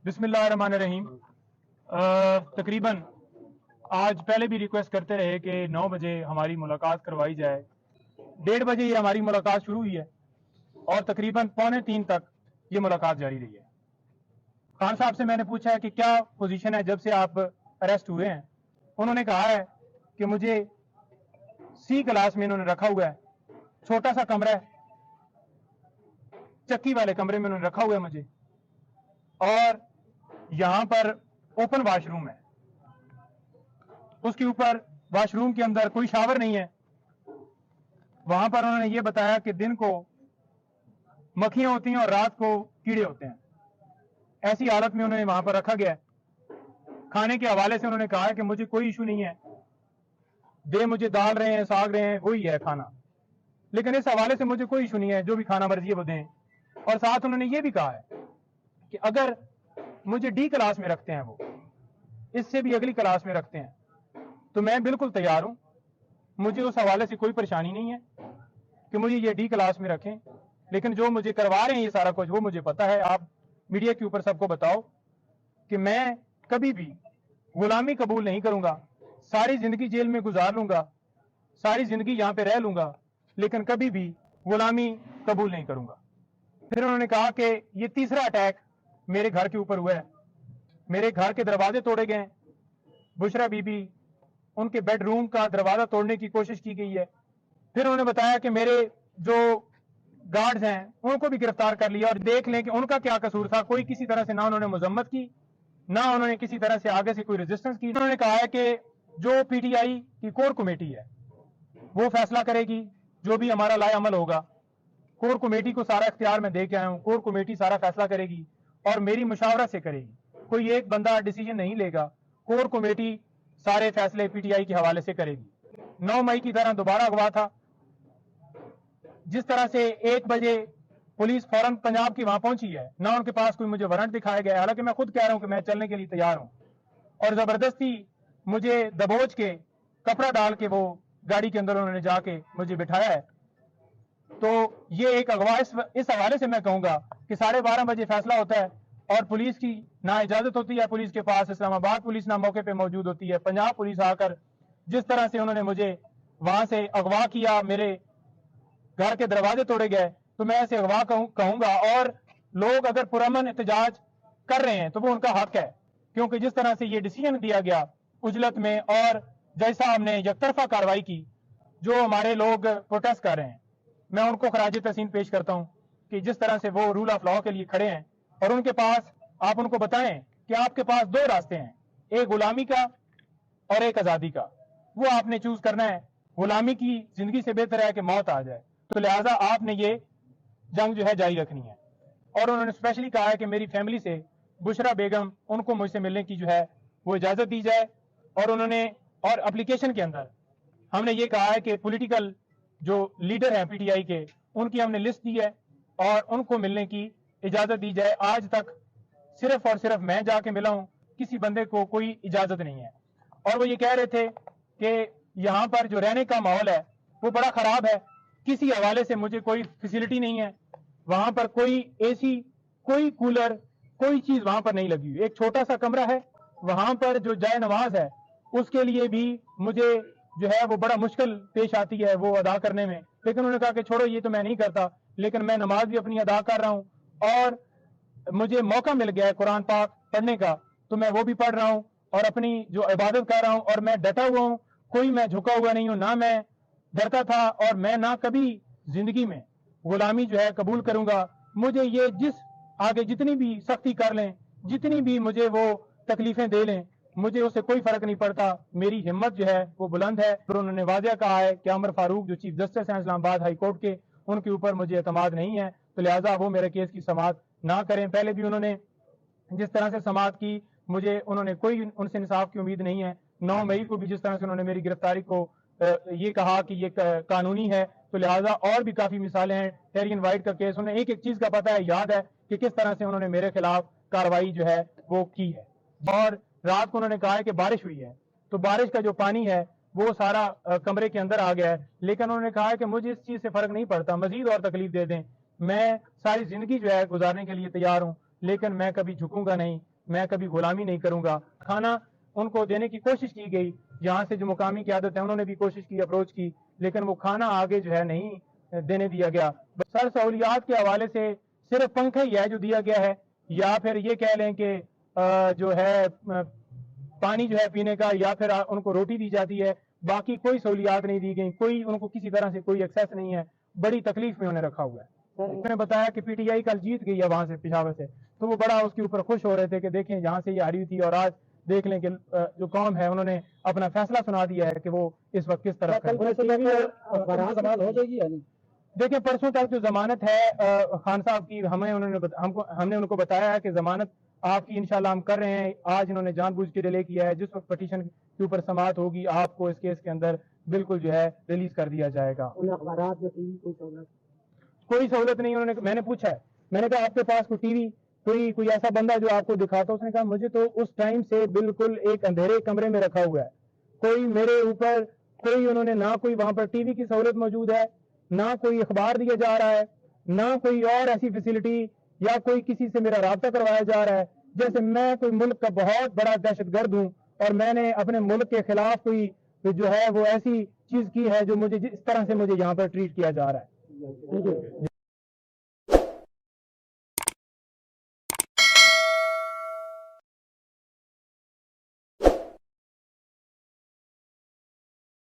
बिस्मिल्लाहिर्रहमानिर्रहीम। तकरीबन आज पहले भी रिक्वेस्ट करते रहे कि 9 बजे हमारी मुलाकात करवाई जाए। 1:30 बजे ये हमारी मुलाकात शुरू हुई है और तकरीबन 2:45 तक ये मुलाकात जारी रही है। खान साहब से मैंने पूछा है कि क्या पोजीशन है जब से आप अरेस्ट हुए हैं। उन्होंने कहा है कि मुझे सी क्लास में इन्होंने रखा हुआ है, छोटा सा कमरा है, चक्की वाले कमरे में उन्होंने रखा हुआ है मुझे, और यहां पर ओपन वॉशरूम है, उसके ऊपर वॉशरूम के अंदर कोई शावर नहीं है। वहां पर उन्होंने ये बताया कि दिन को मक्खियां होती हैं और रात को कीड़े होते हैं। ऐसी हालत में उन्हें वहां पर रखा गया है। खाने के हवाले से उन्होंने कहा है कि मुझे कोई इशू नहीं है, दे मुझे दाल रहे हैं, साग रहे हैं, वही है खाना, लेकिन इस हवाले से मुझे कोई इशू नहीं है, जो भी खाना मर्जी है वो दें। और साथ उन्होंने ये भी कहा है कि अगर मुझे डी क्लास में रखते हैं, वो इससे भी अगली क्लास में रखते हैं, तो मैं बिल्कुल तैयार हूं। मुझे उस हवाले से कोई परेशानी नहीं है कि मुझे ये डी क्लास में रखें, लेकिन जो मुझे करवा रहे हैं ये सारा कुछ, वो मुझे पता है। आप मीडिया के ऊपर सबको बताओ कि मैं कभी भी गुलामी कबूल नहीं करूंगा। सारी जिंदगी जेल में गुजार लूंगा, सारी जिंदगी यहां पे रह लूंगा, लेकिन कभी भी गुलामी कबूल नहीं करूंगा। फिर उन्होंने कहा कि ये तीसरा अटैक मेरे घर के ऊपर हुआ है, मेरे घर के दरवाजे तोड़े गए, बुशरा बीबी उनके बेडरूम का दरवाजा तोड़ने की कोशिश की गई है। फिर उन्होंने बताया कि मेरे जो गार्ड्स हैं उनको भी गिरफ्तार कर लिया, और देख लें कि उनका क्या कसूर था। कोई किसी तरह से ना उन्होंने मजम्मत की, ना उन्होंने किसी तरह से आगे से कोई रेजिस्टेंस की। उन्होंने कहा है कि जो पीटीआई की कोर कमेटी है वो फैसला करेगी, जो भी हमारा लाए अमल होगा। कोर कमेटी को सारा इख्तियार मैं दे के आया हूं, कोर कमेटी सारा फैसला करेगी और मेरी मुशावरा से करेगी। कोई एक बंदा डिसीजन नहीं लेगा, कोर कमेटी सारे फैसले पीटीआई के हवाले से करेगी। 9 मई की तरह दोबारा अगवा था, जिस तरह से 1 बजे पुलिस फौरन पंजाब की वहां पहुंची है, ना उनके पास कोई मुझे वारंट दिखाया गया है, हालांकि मैं खुद कह रहा हूं कि मैं चलने के लिए तैयार हूं, और जबरदस्ती मुझे दबोच के कपड़ा डाल के वो गाड़ी के अंदर उन्होंने जाके मुझे बिठाया है। तो ये एक अगवा इस हवाले से मैं कहूंगा कि 12:30 बजे फैसला होता है और पुलिस की ना इजाजत होती है, पुलिस के पास इस्लामाबाद पुलिस ना मौके पे मौजूद होती है। पंजाब पुलिस आकर जिस तरह से उन्होंने मुझे वहां से अगवा किया, मेरे घर के दरवाजे तोड़े गए, तो मैं ऐसे अगवा कहूंगा। और लोग अगर पुरअमन एहतजाज कर रहे हैं तो वो उनका हक है, क्योंकि जिस तरह से ये डिसीजन दिया गया उजलत में, और जैसा हमने यकतरफा कार्रवाई की, जो हमारे लोग प्रोटेस्ट कर रहे हैं, मैं उनको खराज तहसीन पेश करता हूं कि जिस तरह से वो रूल ऑफ लॉ के लिए खड़े हैं, और उनके पास आप उनको बताएं कि आपके पास 2 रास्ते हैं, एक गुलामी का और एक आजादी का। वो आपने चूज करना है। गुलामी की जिंदगी से बेहतर है कि मौत आ जाए, तो लिहाजा आपने ये जंग जो है जारी रखनी है। और उन्होंने स्पेशली कहा है कि मेरी फैमिली से बुशरा बेगम, उनको मुझसे मिलने की जो है वो इजाजत दी जाए। और उन्होंने और एप्लीकेशन के अंदर हमने ये कहा है कि पॉलिटिकल जो लीडर हैं पीटीआई के, उनकी हमने लिस्ट दी है और उनको मिलने की इजाजत दी जाए। आज तक सिर्फ और सिर्फ मैं जाके मिला हूं, किसी बंदे को कोई इजाजत नहीं है। और वो ये कह रहे थे कि यहां पर जो रहने का माहौल है वो बड़ा खराब है, किसी हवाले से मुझे कोई फैसिलिटी नहीं है। वहां पर कोई एसी, कोई कूलर, कोई चीज वहां पर नहीं लगी हुई। एक छोटा सा कमरा है, वहां पर जो जाए नमाज है उसके लिए भी मुझे जो है वो बड़ा मुश्किल पेश आती है वो अदा करने में। लेकिन उन्होंने कहा कि छोड़ो, ये तो मैं नहीं करता, लेकिन मैं नमाज भी अपनी अदा कर रहा हूं, और मुझे मौका मिल गया है कुरान पाक पढ़ने का, तो मैं वो भी पढ़ रहा हूं और अपनी जो इबादत कर रहा हूं, और मैं डटा हुआ हूं, कोई मैं झुका हुआ नहीं हूं, ना मैं डरता था और मैं ना कभी जिंदगी में गुलामी जो है कबूल करूंगा। मुझे ये आगे जितनी भी सख्ती कर लें, जितनी भी मुझे वो तकलीफें दे लें, मुझे उससे कोई फर्क नहीं पड़ता। मेरी हिम्मत जो है वो बुलंद है। और उन्होंने वादा कहा है कि अमर फारूक जो चीफ जस्टिस हैं इस्लामाबाद हाई कोर्ट के, उनके ऊपर मुझे एतमाद नहीं है, तो लिहाजा वो मेरे केस की समाअत ना करें। पहले भी उन्होंने जिस तरह से समाअत की, मुझे उन्होंने कोई उनसे इंसाफ की उम्मीद नहीं है। 9 मई को भी जिस तरह से उन्होंने मेरी गिरफ्तारी को ये कहा कि ये कानूनी है, तो लिहाजा और भी काफी मिसालें हैं। टेरियन वाइट का केस, उन्हें एक एक चीज का पता है, याद है कि किस तरह से उन्होंने मेरे खिलाफ कार्रवाई जो है वो की है। और रात को उन्होंने कहा है कि बारिश हुई है, तो बारिश का जो पानी है वो सारा कमरे के अंदर आ गया है। लेकिन उन्होंने कहा है कि मुझे इस चीज से फर्क नहीं पड़ता, मजीद और तकलीफ दे दें, मैं सारी जिंदगी जो है गुजारने के लिए तैयार हूं, लेकिन मैं कभी झुकूंगा नहीं। میں کبھی غلامی نہیں کروں گا. کھانا ان کو دینے کی کوشش کی گئی, یہاں سے جو مقامی قیادت ہے انہوں نے بھی کوشش کی, اپروچ کی, لیکن وہ کھانا آگے جو ہے نہیں دینے دیا گیا. سر سہولیات کے حوالے سے صرف پنکھا ہی ہے جو دیا گیا ہے, یا پھر یہ کہہ لیں کہ جو ہے پانی جو ہے پینے کا, یا پھر ان کو روٹی دی جاتی ہے. باقی کوئی سہولیات نہیں دی گئی, کوئی ان کو کسی طرح سے کوئی ایکسیس نہیں ہے. بڑی تکلیف میں انہیں رکھا ہوا ہے. انہوں نے بتایا کہ پی ٹی آئی کل جیت گئی ہے وہاں سے, پشاور سے, تو وہ بڑا اس کے اوپر خوش ہو رہے تھے کہ دیکھیں یہاں سے یہ ہاری تھی, اور آج دیکھ لیں کہ جو قوم ہے انہوں نے اپنا فیصلہ سنا دیا ہے کہ وہ اس وقت کس طرح ہو جائے گی. دیکھیں پرسوں تک جو ضمانت ہے خان صاحب کی, ہم نے ان کو بتایا ہے کہ ضمانت آپ کی انشاءاللہ ہم کر رہے ہیں. آج انہوں نے جان بوجھ کے ڈیلے کیا ہے. جس وقت پٹیشن کے اوپر سماعت ہوگی آپ کو اس کیس کے اندر بالکل جو ہے ریلیز کر دیا جائے گا. کوئی سہولت نہیں. انہوں نے, میں نے پوچھا ہے, میں نے کہا آپ کے پاس کوئی ٹی وی, کوئی ایسا بندہ جو آپ کو دکھاتا. اس نے کہا مجھے تو اس ٹائم سے بالکل ایک اندھیرے کمرے میں رکھا ہوا ہے, کوئی میرے اوپر کوئی, انہوں نے نہ کوئی وہاں پر ٹی وی کی سہولت موجود ہے, نہ کوئی اخبار دیا جا رہا ہے, نہ کوئی اور ایسی فیسلٹی, یا کوئی کسی سے میرا رابطہ کروایا جا رہا ہے جیسے میں کوئی ملک کا بہت بڑا دہشت گرد ہوں اور میں نے اپنے ملک کے خلاف کوئی جو ہے وہ ایسی چیز کی ہے جو مجھے جس طرح سے مجھے یہاں پر ٹریٹ کیا جا رہا ہے.